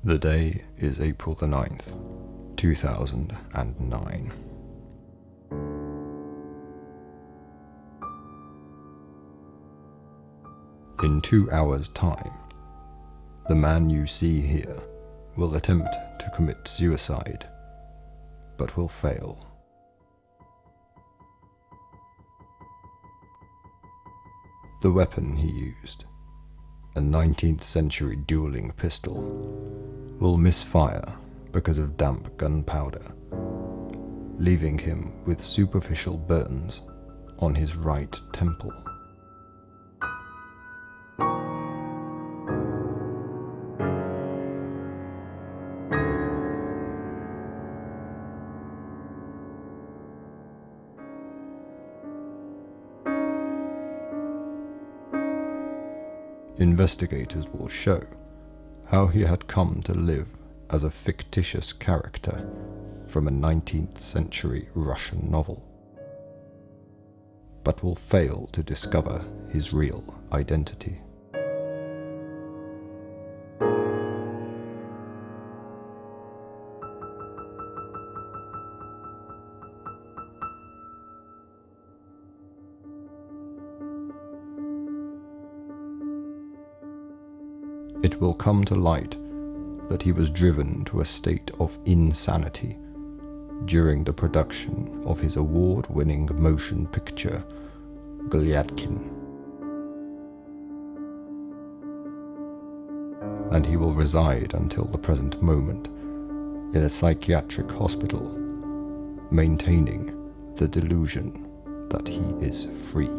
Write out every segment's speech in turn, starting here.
The day is April the 9th, 2009. In 2 hours' time, the man you see here will attempt to commit suicide, but will fail. The weapon he used, a 19th century dueling pistol, will misfire because of damp gunpowder, leaving him with superficial burns on his right temple. Investigators will show how he had come to live as a fictitious character from a 19th century Russian novel, but will fail to discover his real identity. It will come to light that he was driven to a state of insanity during the production of his award-winning motion picture, Goliadkin. And he will reside until the present moment in a psychiatric hospital, maintaining the delusion that he is free.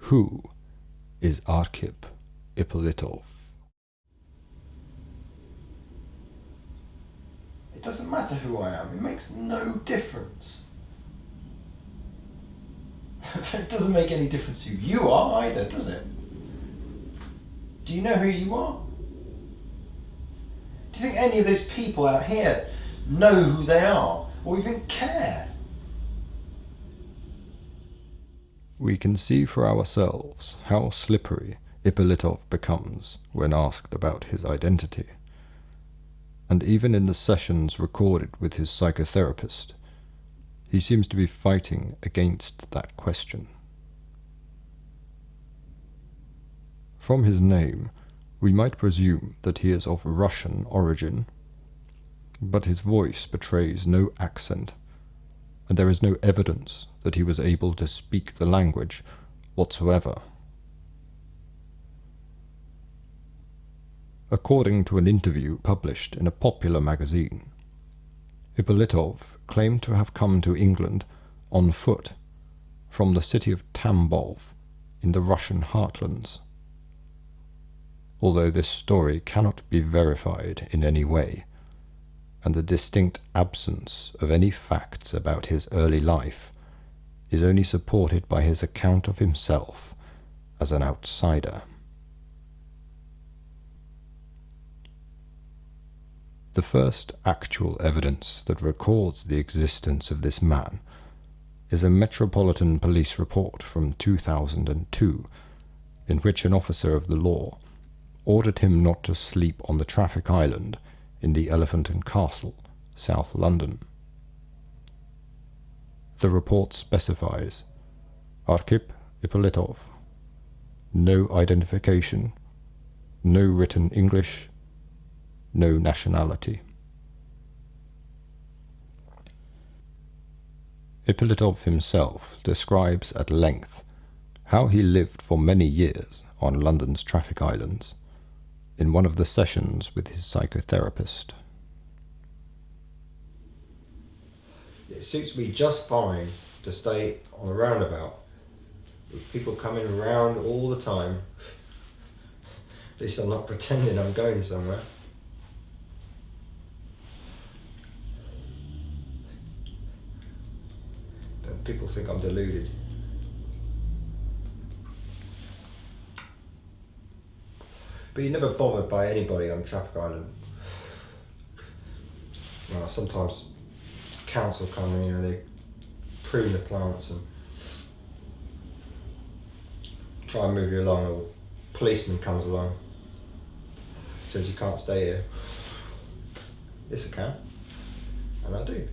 Who is Arkhip Ippolitov? It doesn't matter who I am, it makes no difference. It doesn't make any difference who you are either, does it? Do you know who you are? Do you think any of those people out here know who they are, or even care? We can see for ourselves how slippery Ippolitov becomes when asked about his identity. And even in the sessions recorded with his psychotherapist, he seems to be fighting against that question. From his name, we might presume that he is of Russian origin, but his voice betrays no accent, and there is no evidence that he was able to speak the language whatsoever. According to an interview published in a popular magazine, Ippolitov claimed to have come to England on foot from the city of Tambov in the Russian heartlands. Although this story cannot be verified in any way, and the distinct absence of any facts about his early life is only supported by his account of himself as an outsider. The first actual evidence that records the existence of this man is a Metropolitan Police report from 2002, in which an officer of the law ordered him not to sleep on the traffic island in the Elephant and Castle, South London. The report specifies Arkhip Ippolitov, no identification, no written English, no nationality. Ippolitov himself describes at length how he lived for many years on London's traffic islands in one of the sessions with his psychotherapist. It suits me just fine to stay on a roundabout with people coming around all the time. At least I'm not pretending I'm going somewhere. But people think I'm deluded. But you're never bothered by anybody on Traffic Island. Well, sometimes council come in, you know, they prune the plants and try and move you along, or a policeman comes along, says you can't stay here. Yes, I can, and I do.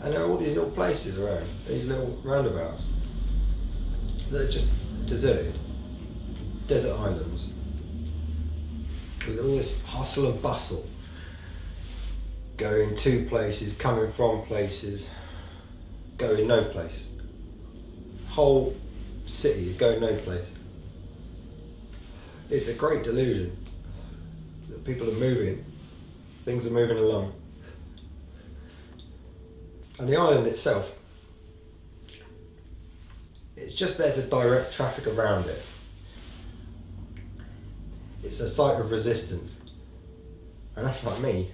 And there are all these little places around, these little roundabouts that are just deserted, desert islands, with all this hustle and bustle, going to places, coming from places, going no place. Whole city going no place. It's a great delusion that people are moving, things are moving along. And the island itself, it's just there to direct traffic around it. It's a site of resistance. And that's like me.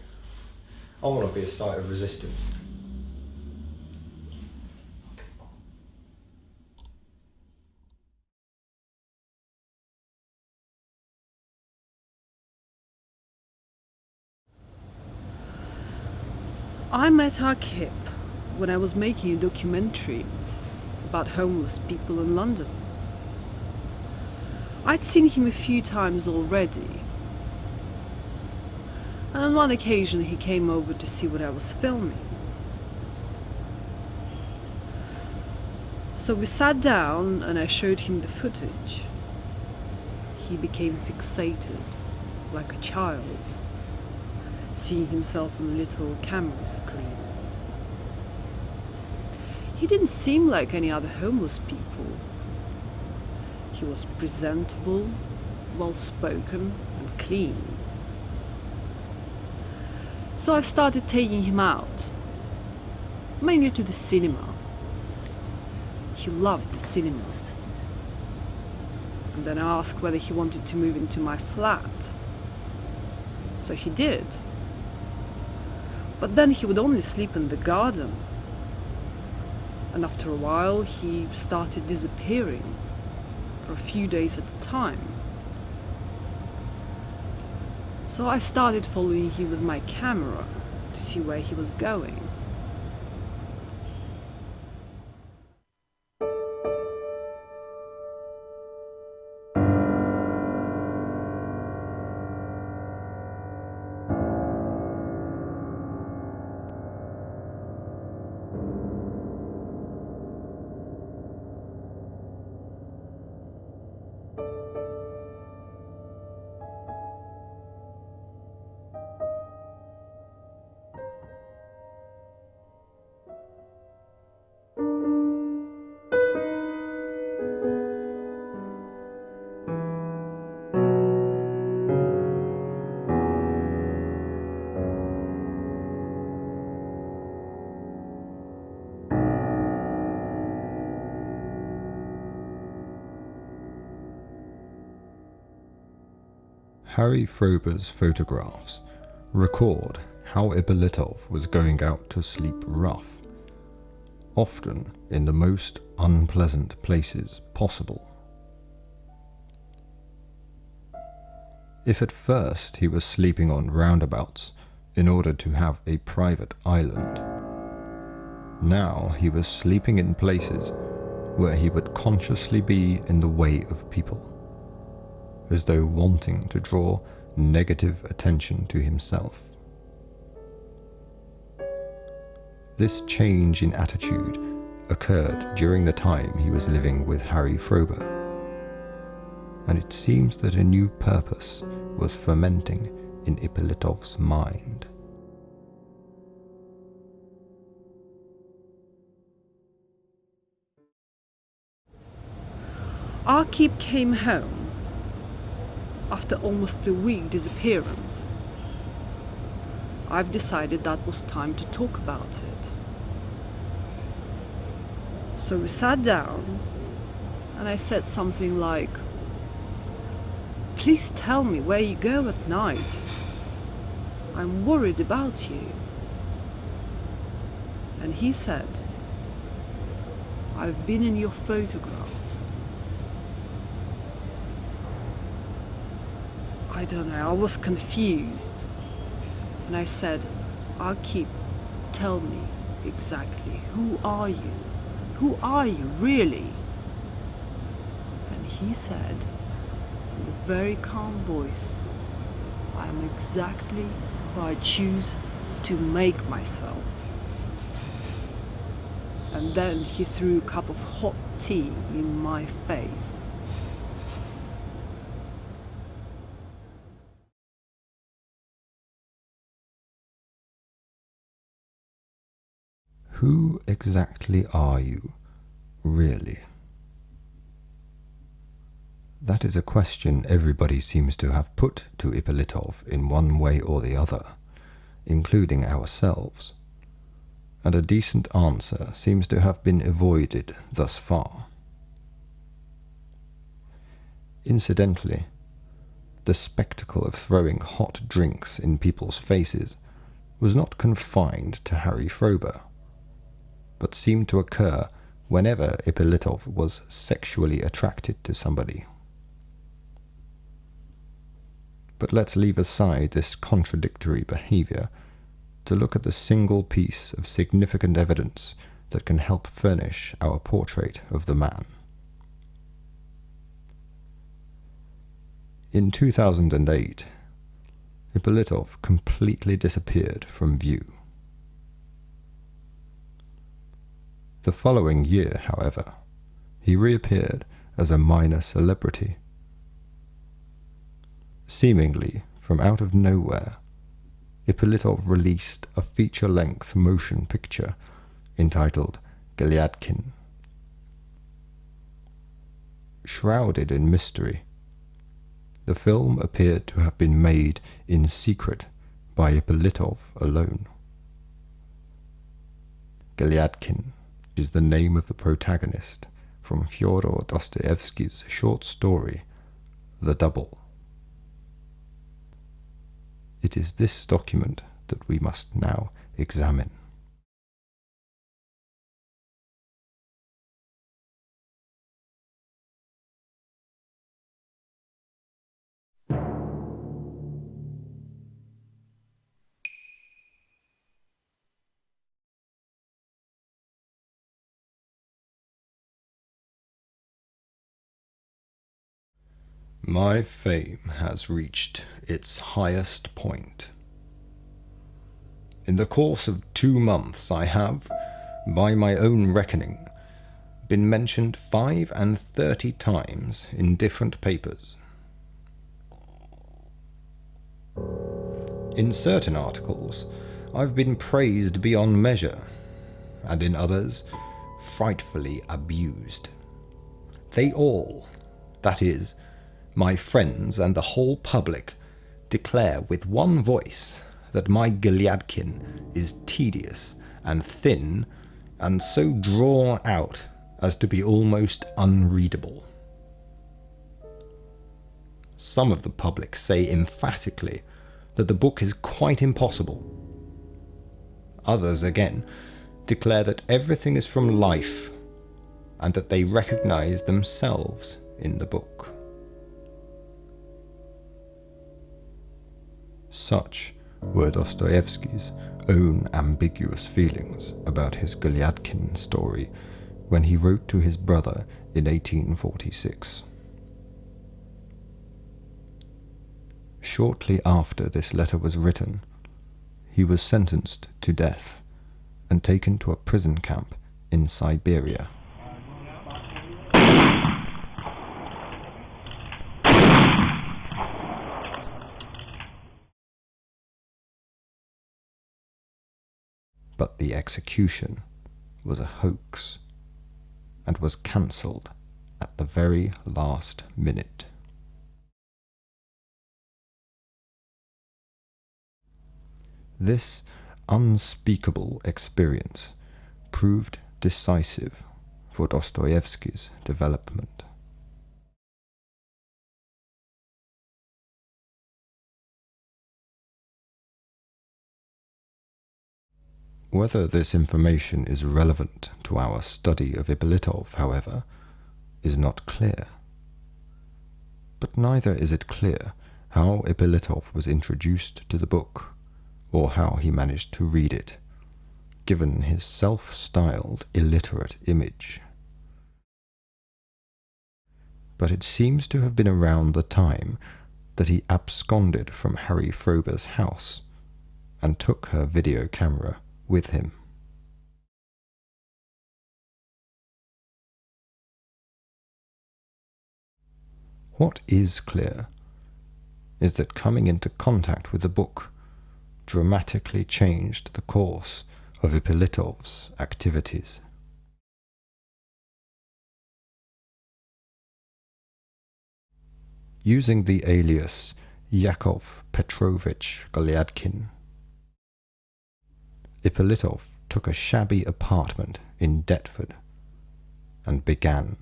I want to be a site of resistance. I met Arkhip when I was making a documentary about homeless people in London. I'd seen him a few times already, and on one occasion he came over to see what I was filming. So we sat down and I showed him the footage. He became fixated, like a child, seeing himself on a little camera screen. He didn't seem like any other homeless people. He was presentable, well-spoken and clean. So I've started taking him out, mainly to the cinema. He loved the cinema. And then I asked whether he wanted to move into my flat. So he did. But then he would only sleep in the garden. And after a while he started disappearing for a few days at a time. So I started following him with my camera to see where he was going. Harry Frober's photographs record how Ippolitov was going out to sleep rough, often in the most unpleasant places possible. If at first he was sleeping on roundabouts in order to have a private island, now he was sleeping in places where he would consciously be in the way of people, as though wanting to draw negative attention to himself. This change in attitude occurred during the time he was living with Harry Frober, and it seems that a new purpose was fermenting in Ippolitov's mind. Arkhip came home after almost a week disappearance. I've decided that was time to talk about it. So we sat down and I said something like, "Please tell me where you go at night. I'm worried about you." And he said, "I've been in your photographs." I don't know, I was confused. And I said, "Arkhip, tell me exactly, who are you? Who are you, really?" And he said, in a very calm voice, "I am exactly who I choose to make myself." And then he threw a cup of hot tea in my face. Who exactly are you, really? That is a question everybody seems to have put to Ippolitov in one way or the other, including ourselves, and a decent answer seems to have been avoided thus far. Incidentally, the spectacle of throwing hot drinks in people's faces was not confined to Harry Frober, but seemed to occur whenever Ippolitov was sexually attracted to somebody. But let's leave aside this contradictory behavior to look at the single piece of significant evidence that can help furnish our portrait of the man. In 2008, Ippolitov completely disappeared from view. The following year, however, he reappeared as a minor celebrity. Seemingly from out of nowhere, Ippolitov released a feature-length motion picture entitled Goliadkin. Shrouded in mystery, the film appeared to have been made in secret by Ippolitov alone. Goliadkin is the name of the protagonist from Fyodor Dostoevsky's short story, The Double. It is this document that we must now examine. My fame has reached its highest point. In the course of 2 months I have, by my own reckoning, been mentioned 35 times in different papers. In certain articles, I've been praised beyond measure, and in others, frightfully abused. They all, that is, my friends and the whole public, declare with one voice that my Goliadkin is tedious and thin and so drawn out as to be almost unreadable. Some of the public say emphatically that the book is quite impossible. Others, again, declare that everything is from life and that they recognize themselves in the book. Such were Dostoevsky's own ambiguous feelings about his Goliadkin story when he wrote to his brother in 1846. Shortly after this letter was written, he was sentenced to death and taken to a prison camp in Siberia. But the execution was a hoax and was cancelled at the very last minute. This unspeakable experience proved decisive for Dostoevsky's development. Whether this information is relevant to our study of Ippolitov, however, is not clear. But neither is it clear how Ippolitov was introduced to the book, or how he managed to read it, given his self-styled illiterate image. But it seems to have been around the time that he absconded from Harry Frober's house and took her video camera with him. What is clear is that coming into contact with the book dramatically changed the course of Ippolitov's activities. Using the alias Yakov Petrovich Goliadkin, Ippolitov took a shabby apartment in Deptford and began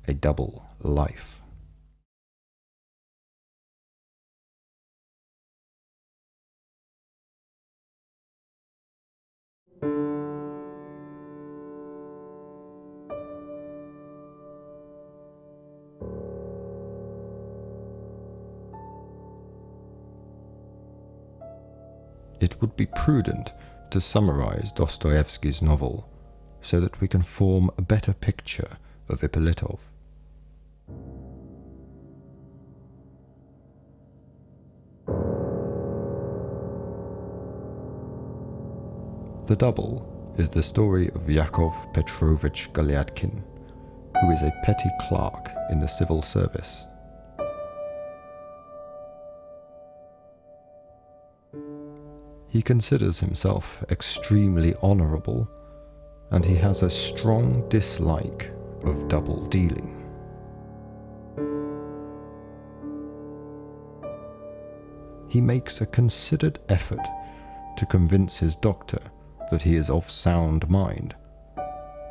a double life. It would be prudent to summarize Dostoevsky's novel so that we can form a better picture of Ippolitov. The Double is the story of Yakov Petrovich Goliadkin, who is a petty clerk in the civil service. He considers himself extremely honourable, and he has a strong dislike of double dealing. He makes a considered effort to convince his doctor that he is of sound mind,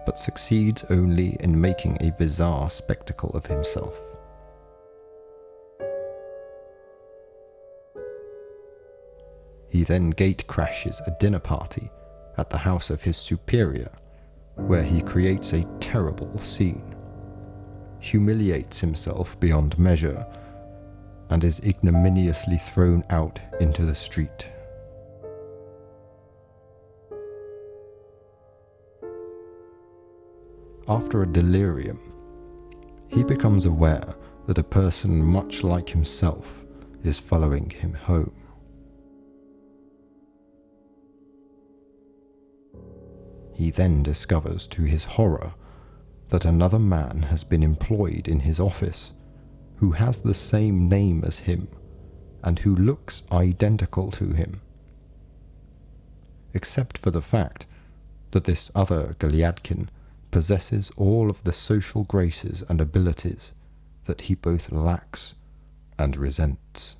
but succeeds only in making a bizarre spectacle of himself. He then gate-crashes a dinner party at the house of his superior, where he creates a terrible scene, humiliates himself beyond measure, and is ignominiously thrown out into the street. After a delirium, he becomes aware that a person much like himself is following him home. He then discovers to his horror that another man has been employed in his office who has the same name as him and who looks identical to him, except for the fact that this other Goliadkin possesses all of the social graces and abilities that he both lacks and resents.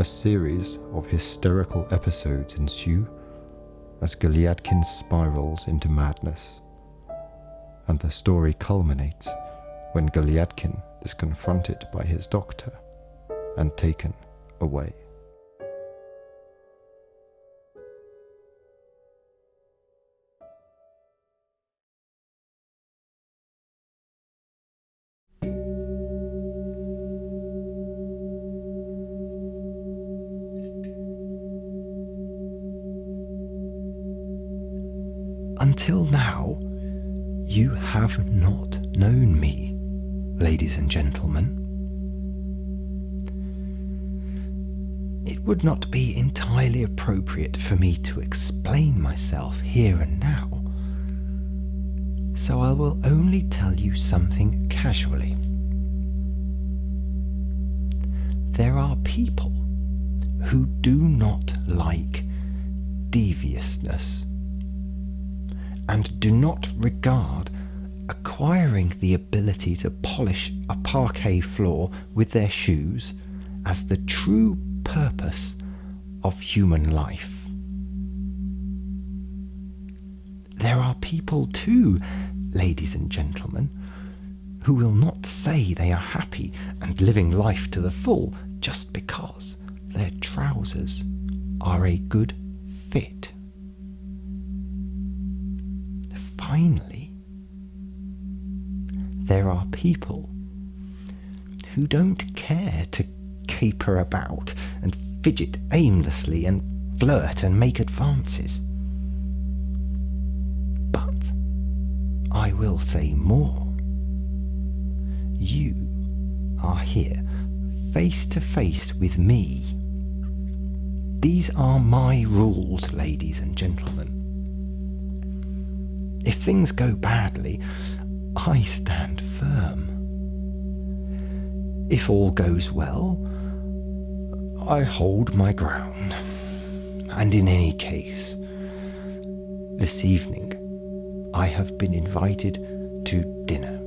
A series of hysterical episodes ensue as Goliadkin spirals into madness, and the story culminates when Goliadkin is confronted by his doctor and taken away. Until now, you have not known me, ladies and gentlemen. It would not be entirely appropriate for me to explain myself here and now, so I will only tell you something casually. There are people who do not like deviousness and do not regard acquiring the ability to polish a parquet floor with their shoes as the true purpose of human life. There are people too, ladies and gentlemen, who will not say they are happy and living life to the full just because their trousers are a good fit. Finally, there are people who don't care to caper about and fidget aimlessly and flirt and make advances. But I will say more. You are here face to face with me. These are my rules, ladies and gentlemen. If things go badly, I stand firm. If all goes well, I hold my ground. And in any case, this evening I have been invited to dinner.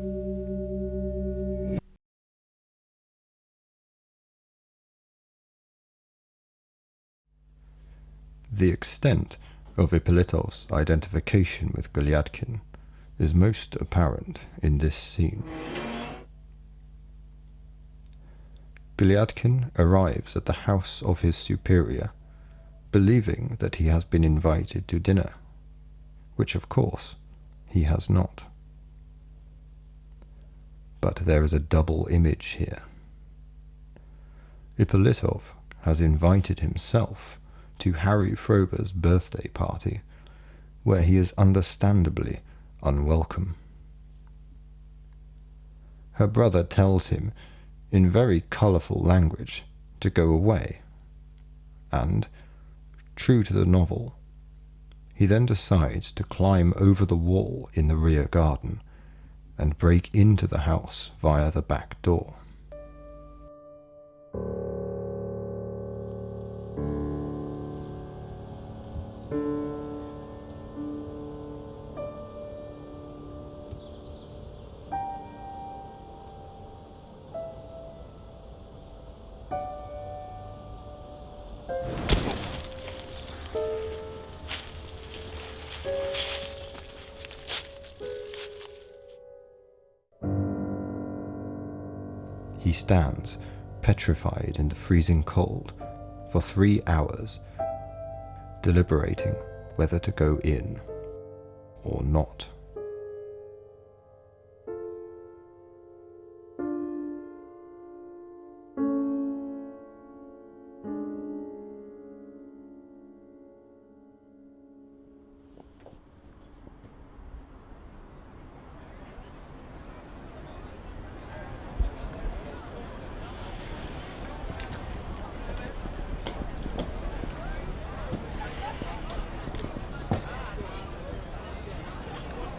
The extent of Ippolitov's identification with Goliadkin is most apparent in this scene. Goliadkin arrives at the house of his superior, believing that he has been invited to dinner, which of course he has not. But there is a double image here. Ippolitov has invited himself to Harry Frober's birthday party, where he is understandably unwelcome. Her brother tells him, in very colourful language, to go away, and, true to the novel, he then decides to climb over the wall in the rear garden and break into the house via the back door. He stands, petrified in the freezing cold, for 3 hours, deliberating whether to go in or not.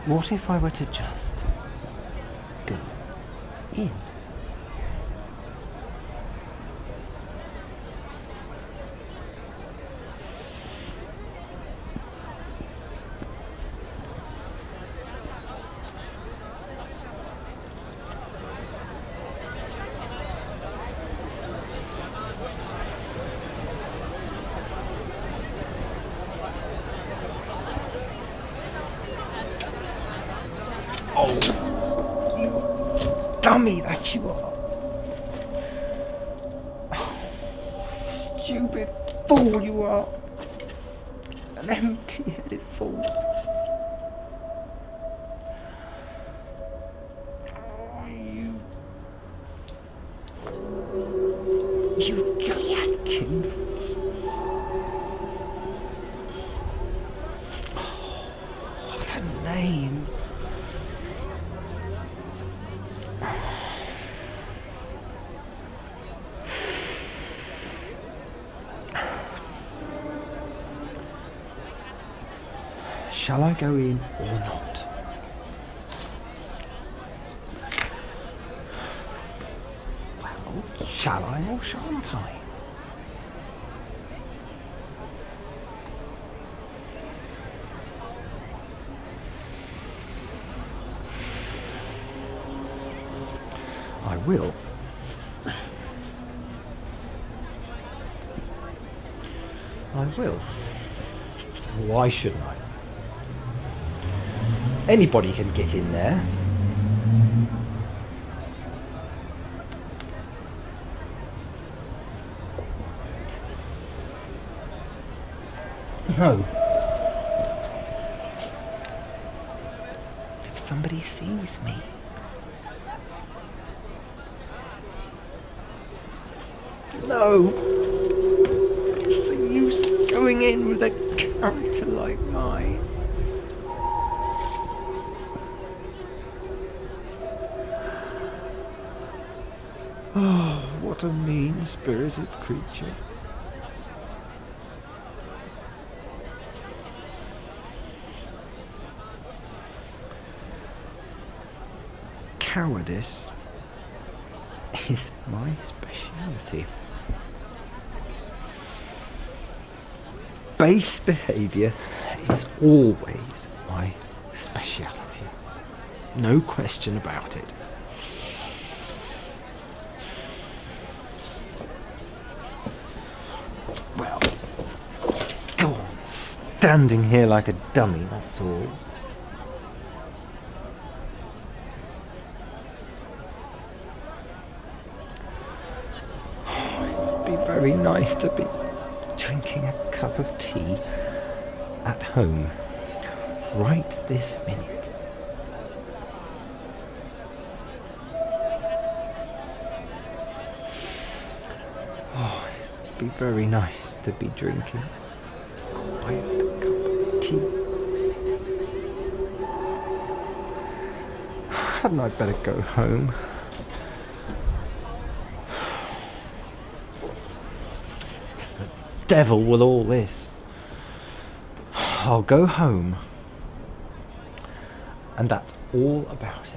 What if I were to just go in? Oh, you dummy that you are. Oh, stupid fool you are. An empty-headed fool. Oh, you Goliadkin. Oh, what a name. Shall I go in or not? Well, shall I or shan't I? I will. I will. Why shouldn't I? Anybody can get in there. No. If somebody sees me. No. What's the use going in with a character like mine? Oh, what a mean-spirited creature. Cowardice is my speciality. Base behaviour is always my speciality. No question about it. Well, go on, standing here like a dummy, that's all. It'd be very nice to be drinking a cup of tea at home right this minute. Oh, it'd be very nice to be drinking a quiet cup of tea. Hadn't I better go home? Devil with all this. I'll go home, and that's all about it.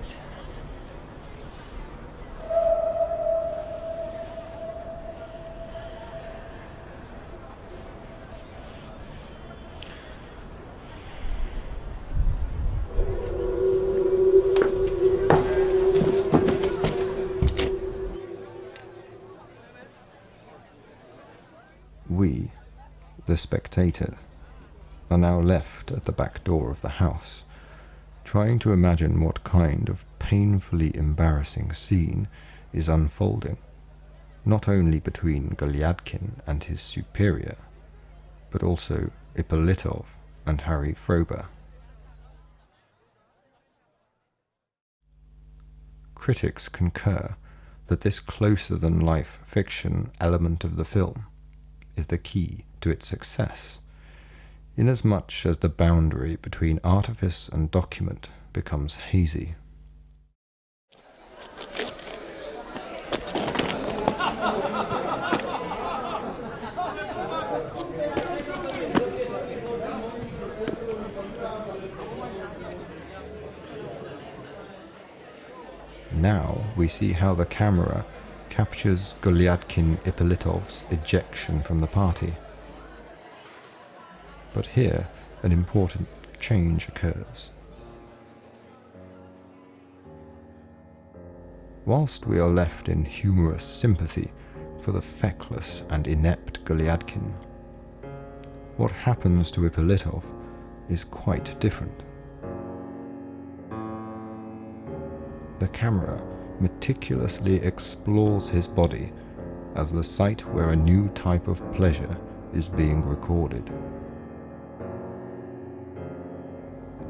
We, the spectator, are now left at the back door of the house, trying to imagine what kind of painfully embarrassing scene is unfolding, not only between Goliadkin and his superior, but also Ippolitov and Harry Frober. Critics concur that this closer-than-life fiction element of the film is the key to its success, inasmuch as the boundary between artifice and document becomes hazy. Now we see how the camera captures Goliadkin Ippolitov's ejection from the party. But here an important change occurs. Whilst we are left in humorous sympathy for the feckless and inept Goliadkin, what happens to Ippolitov is quite different. The camera meticulously explores his body as the site where a new type of pleasure is being recorded.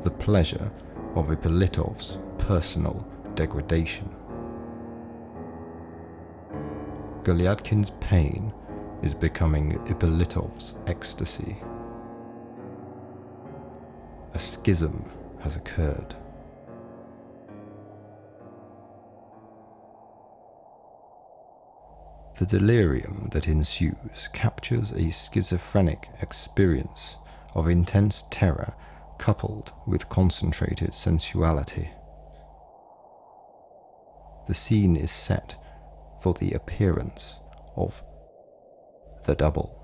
The pleasure of Ippolitov's personal degradation. Goliadkin's pain is becoming Ippolitov's ecstasy. A schism has occurred. The delirium that ensues captures a schizophrenic experience of intense terror coupled with concentrated sensuality. The scene is set for the appearance of the double.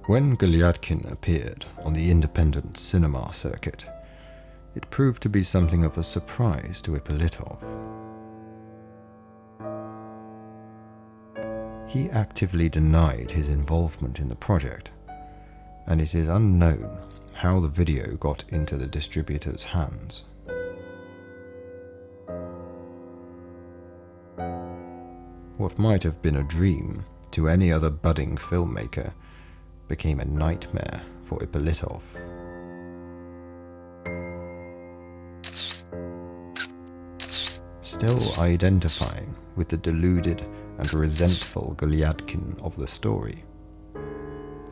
When Goliadkin appeared on the independent cinema circuit, it proved to be something of a surprise to Ippolitov. He actively denied his involvement in the project, and it is unknown how the video got into the distributor's hands. What might have been a dream to any other budding filmmaker became a nightmare for Ippolitov. Still identifying with the deluded and resentful Goliadkin of the story,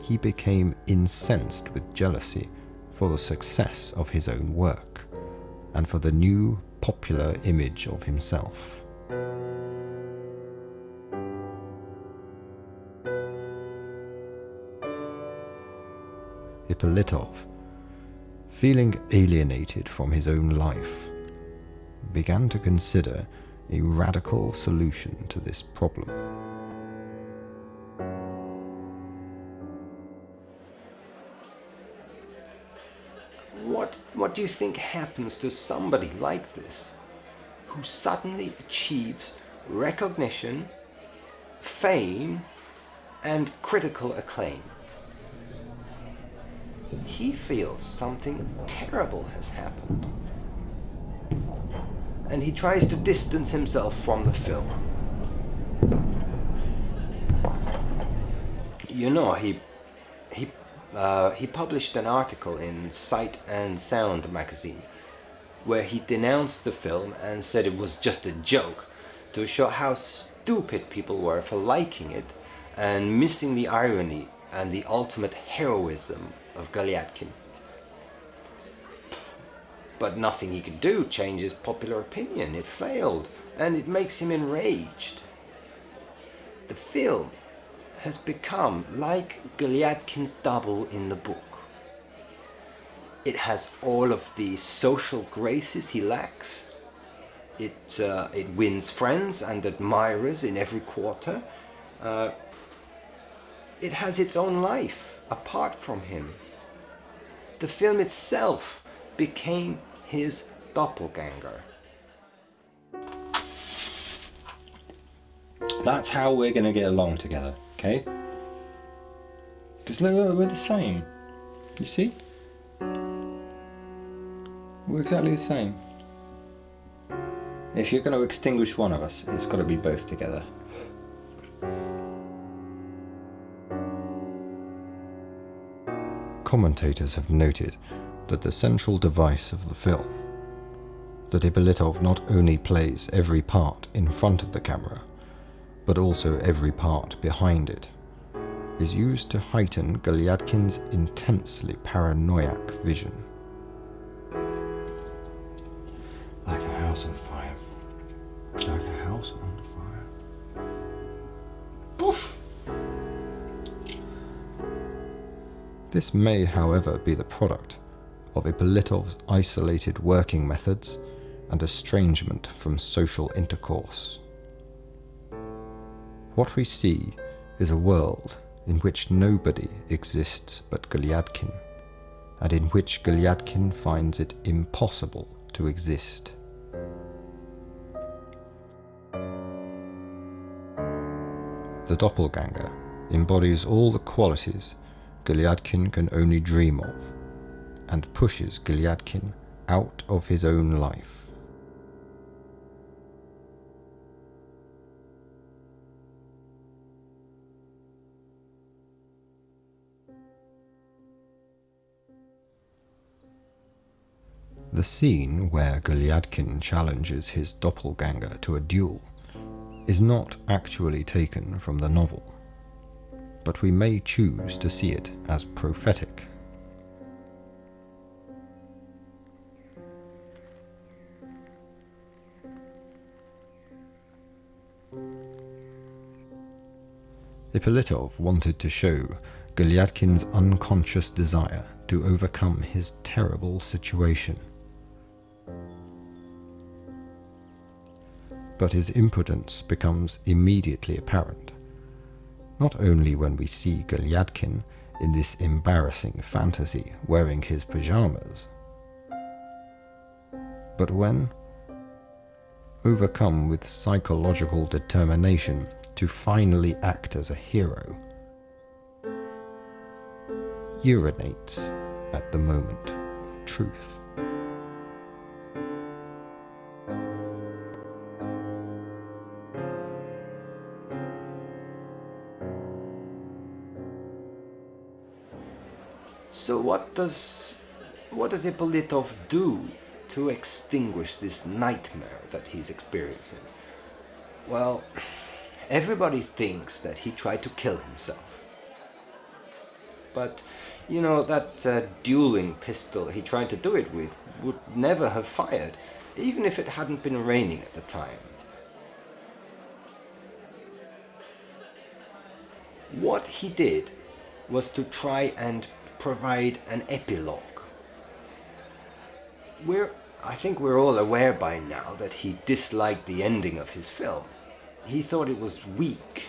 he became incensed with jealousy for the success of his own work and for the new popular image of himself. Ippolitov, feeling alienated from his own life, began to consider a radical solution to this problem. What do you think happens to somebody like this, who suddenly achieves recognition, fame, and critical acclaim? He feels something terrible has happened, and he tries to distance himself from the film. You know, he published an article in Sight and Sound magazine where he denounced the film and said it was just a joke to show how stupid people were for liking it and missing the irony and the ultimate heroism of Goliadkin. But nothing he could do changes popular opinion. It failed, and it makes him enraged. The film has become like Goliadkin's double in the book. It has all of the social graces he lacks. It wins friends and admirers in every quarter. It has its own life apart from him. The film itself became his doppelganger. That's how we're going to get along together, okay? Because look, we're the same. You see? We're exactly the same. If you're going to extinguish one of us, it's got to be both together. Commentators have noted that the central device of the film, that Ippolitov not only plays every part in front of the camera, but also every part behind it, is used to heighten Goliadkin's intensely paranoiac vision. Like a house on fire. Like a house on fire. Poof! This may, however, be the product of Ippolitov's isolated working methods and estrangement from social intercourse. What we see is a world in which nobody exists but Goliadkin, and in which Goliadkin finds it impossible to exist. The doppelganger embodies all the qualities Goliadkin can only dream of, and pushes Goliadkin out of his own life. The scene where Goliadkin challenges his doppelganger to a duel is not actually taken from the novel, but we may choose to see it as prophetic. Ippolitov wanted to show Goliadkin's unconscious desire to overcome his terrible situation. But his impotence becomes immediately apparent, not only when we see Goliadkin in this embarrassing fantasy wearing his pyjamas. But when, overcome with psychological determination to finally act as a hero, urinates at the moment of truth. So what does Ippolitov do to extinguish this nightmare that he's experiencing? Well, everybody thinks that he tried to kill himself. But, you know, that dueling pistol he tried to do it with would never have fired, even if it hadn't been raining at the time. What he did was to try and provide an epilogue. I think we're all aware by now that he disliked the ending of his film. He thought it was weak,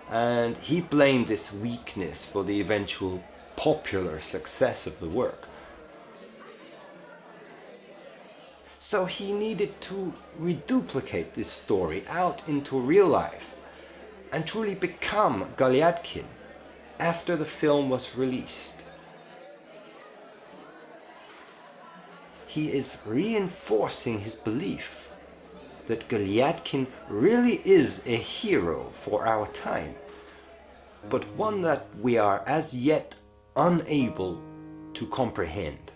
and he blamed this weakness for the eventual popular success of the work. So he needed to reduplicate this story out into real life and truly become Goliadkin after the film was released. He is reinforcing his belief that Goliadkin really is a hero for our time, but one that we are as yet unable to comprehend.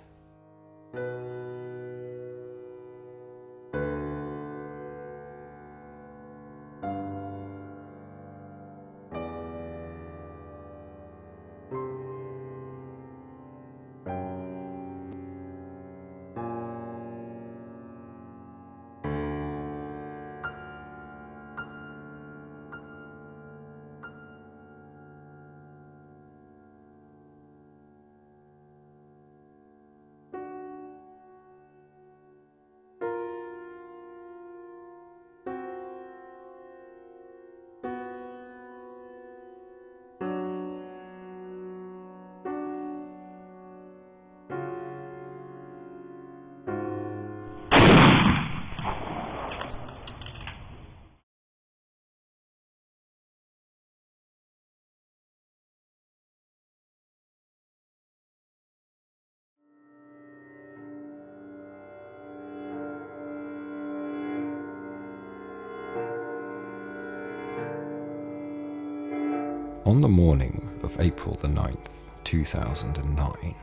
On the morning of April the 9th, 2009,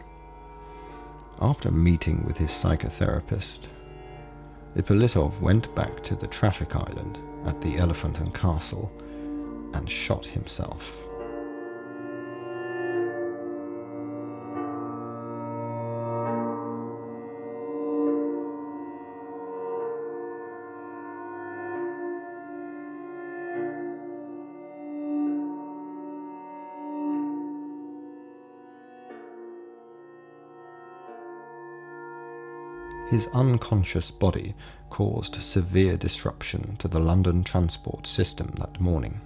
after meeting with his psychotherapist, Ippolitov went back to the traffic island at the Elephant and Castle and shot himself. His unconscious body caused severe disruption to the London transport system that morning.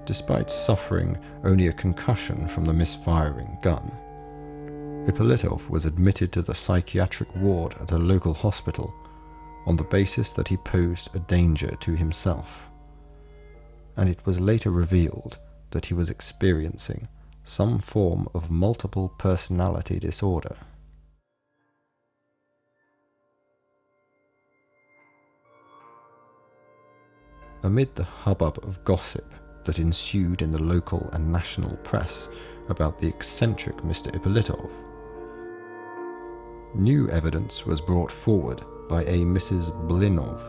Despite suffering only a concussion from the misfiring gun, Ippolitov was admitted to the psychiatric ward at a local hospital on the basis that he posed a danger to himself, and it was later revealed that he was experiencing some form of multiple personality disorder. Amid the hubbub of gossip that ensued in the local and national press about the eccentric Mr. Ippolitov, new evidence was brought forward by a Mrs. Blinov,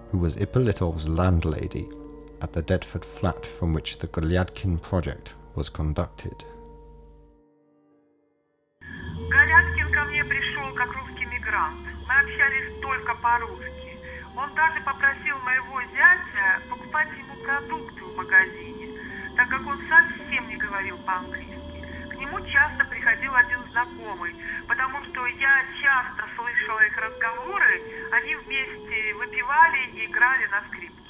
who was Ippolitov's landlady at the Deptford flat from which the Goliadkin project was conducted. Goliadkin ко мне пришел как русский мигрант. Мы общались только по-русски. Он даже попросил моего зятя покупать ему продукты в магазине, так как он совсем не говорил по-английски. К нему часто приходил один знакомый, потому что я часто слышала их разговоры, они вместе выпивали и играли на скрипке.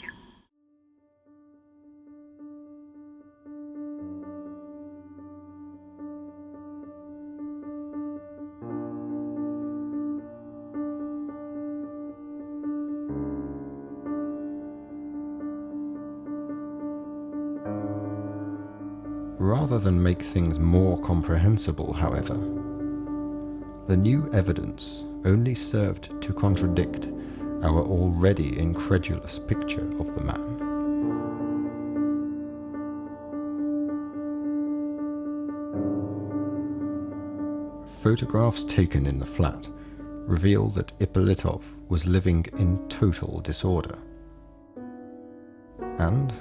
Rather than make things more comprehensible, however, the new evidence only served to contradict our already incredulous picture of the man. Photographs taken in the flat reveal that Ippolitov was living in total disorder. And,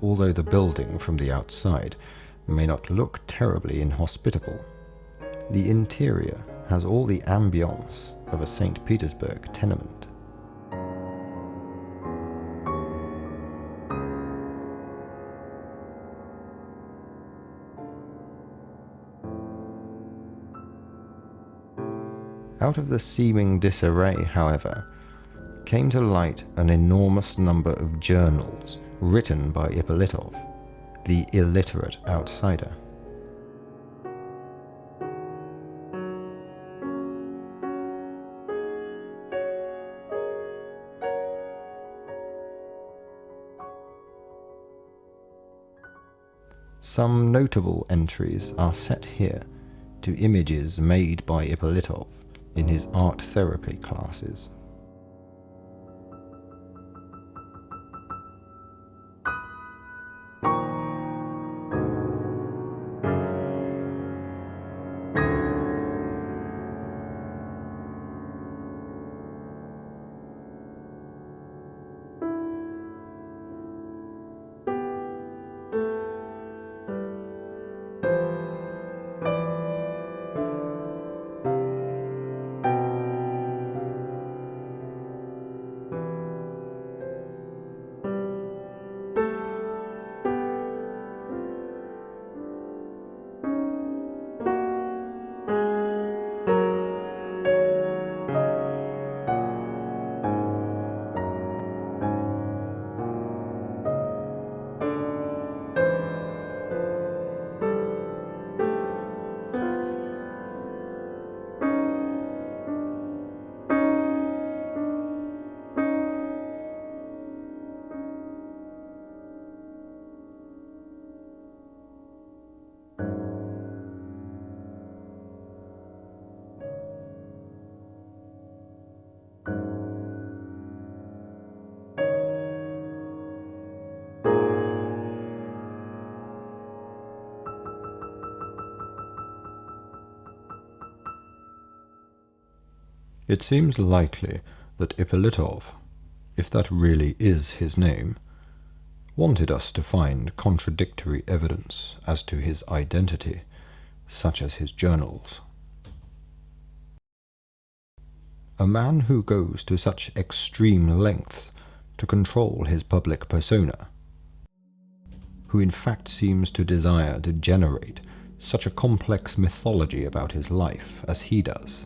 although the building from the outside may not look terribly inhospitable, the interior has all the ambience of a St. Petersburg tenement. Out of the seeming disarray, however, came to light an enormous number of journals written by Ippolitov, the illiterate outsider. Some notable entries are set here to images made by Ippolitov in his art therapy classes. It seems likely that Ippolitov, if that really is his name, wanted us to find contradictory evidence as to his identity, such as his journals. A man who goes to such extreme lengths to control his public persona, who in fact seems to desire to generate such a complex mythology about his life as he does,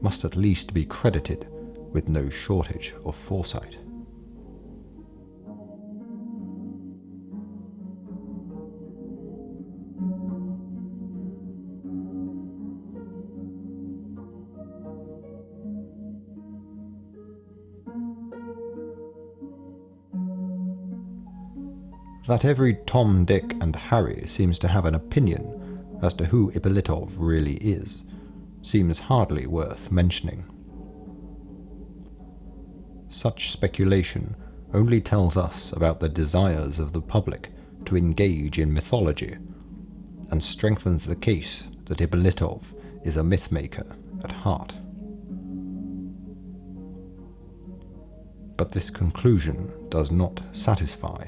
must at least be credited with no shortage of foresight. That every Tom, Dick and Harry seems to have an opinion as to who Ippolitov really is seems hardly worth mentioning. Such speculation only tells us about the desires of the public to engage in mythology, and strengthens the case that Ippolitov is a mythmaker at heart. But this conclusion does not satisfy.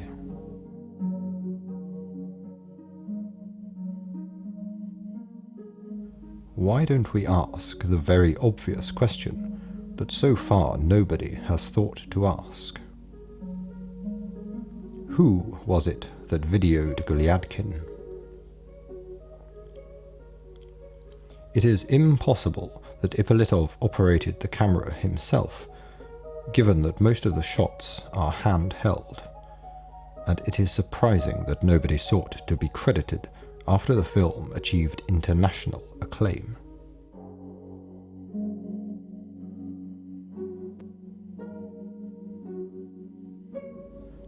Why don't we ask the very obvious question that so far nobody has thought to ask? Who was it that videoed Goliadkin? It is impossible that Ippolitov operated the camera himself, given that most of the shots are handheld, and it is surprising that nobody sought to be credited after the film achieved international acclaim.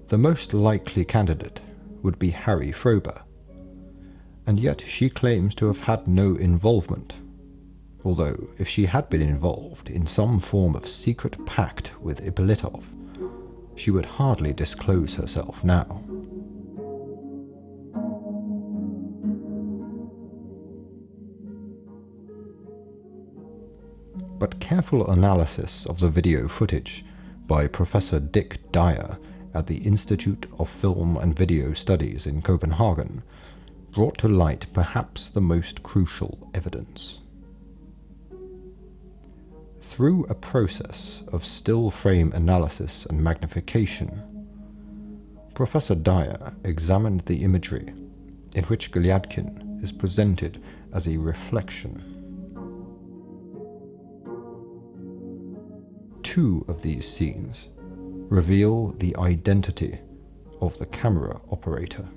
The most likely candidate would be Harry Frober, and yet she claims to have had no involvement, although if she had been involved in some form of secret pact with Ippolitov, she would hardly disclose herself now. But careful analysis of the video footage by Professor Dick Dyer at the Institute of Film and Video Studies in Copenhagen brought to light perhaps the most crucial evidence. Through a process of still frame analysis and magnification, Professor Dyer examined the imagery in which Goliadkin is presented as a reflection. Two of these scenes reveal the identity of the camera operator.